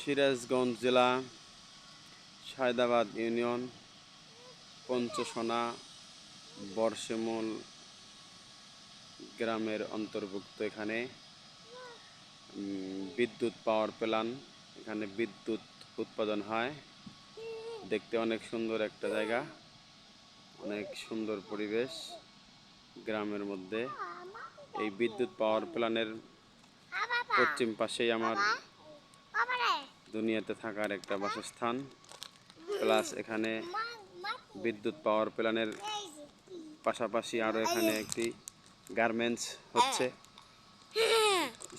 সিরাজগঞ্জ জেলা সায়দাবাদ ইউনিয়ন পঞ্চসোনা বর্ষমূল গ্রামের অন্তর্ভুক্ত। এখানে বিদ্যুৎ পাওয়ার প্ল্যান্ট, এখানে বিদ্যুৎ উৎপাদন হয়। দেখতে অনেক সুন্দর একটা জায়গা, অনেক সুন্দর পরিবেশ গ্রামের মধ্যে। এই বিদ্যুৎ পাওয়ার প্ল্যান্টের পশ্চিম পাশেই আমার দুনিয়াতে থাকার একটা বাসস্থান, প্লাস এখানে বিদ্যুৎ পাওয়ার প্ল্যান্টের পাশাপাশি আরও এখানে একটি গার্মেন্টস হচ্ছে।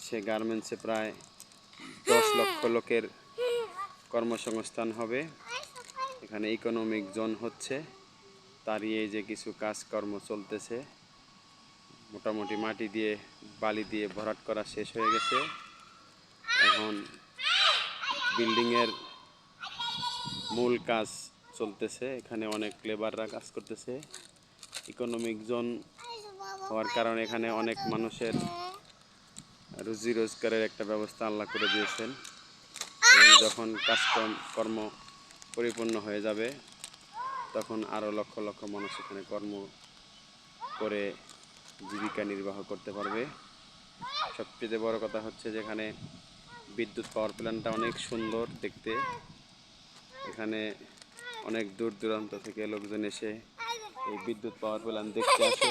সে গার্মেন্টসে প্রায় 10 লক্ষ লোকের কর্মসংস্থান হবে। এখানে ইকোনমিক জোন হচ্ছে, তারই এই যে কিছু কাজকর্ম চলতেছে। মোটামুটি মাটি দিয়ে বালি দিয়ে ভরাট করা শেষ হয়ে গেছে। এখন বিল্ডিংয়ের মূল কাজ চলতেছে। এখানে অনেক লেবাররা কাজ করতেছে। ইকোনমিক জোন হওয়ার কারণে এখানে অনেক মানুষের রুজি রোজগারের একটা ব্যবস্থা আল্লাহ করে দিয়েছেন। এবং যখন কাজকর্ম পরিপূর্ণ হয়ে যাবে তখন আরও লক্ষ লক্ষ মানুষ এখানে কর্ম করে জীবিকা নির্বাহ করতে পারবে। সবচেয়ে বড় কথা হচ্ছে যে এখানে বিদ্যুৎ পাওয়ার প্ল্যান্টটা অনেক সুন্দর দেখতে। এখানে অনেক দূর দূরান্ত থেকে লোকজন এসে এই বিদ্যুৎ পাওয়ার প্ল্যান্ট দেখতে আসে।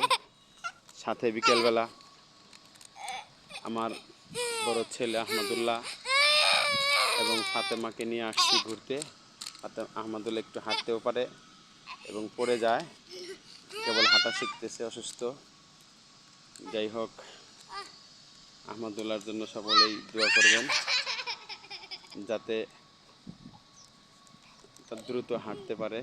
সাথে বিকেলবেলা আমার বড় ছেলে আহমদুল্লাহ এবং ফাতেমাকে নিয়ে আসছি ঘুরতে। আহমদুল্লাহ একটু হাঁটতেও পারে এবং পড়ে যায়, কেবল হাঁটা শিখতেছে, অসুস্থ। যাই হোক, আহমদুল্লাহর জন্য সকলেই দোয়া করবেন যাতে দ্রুত হাঁটতে পারে।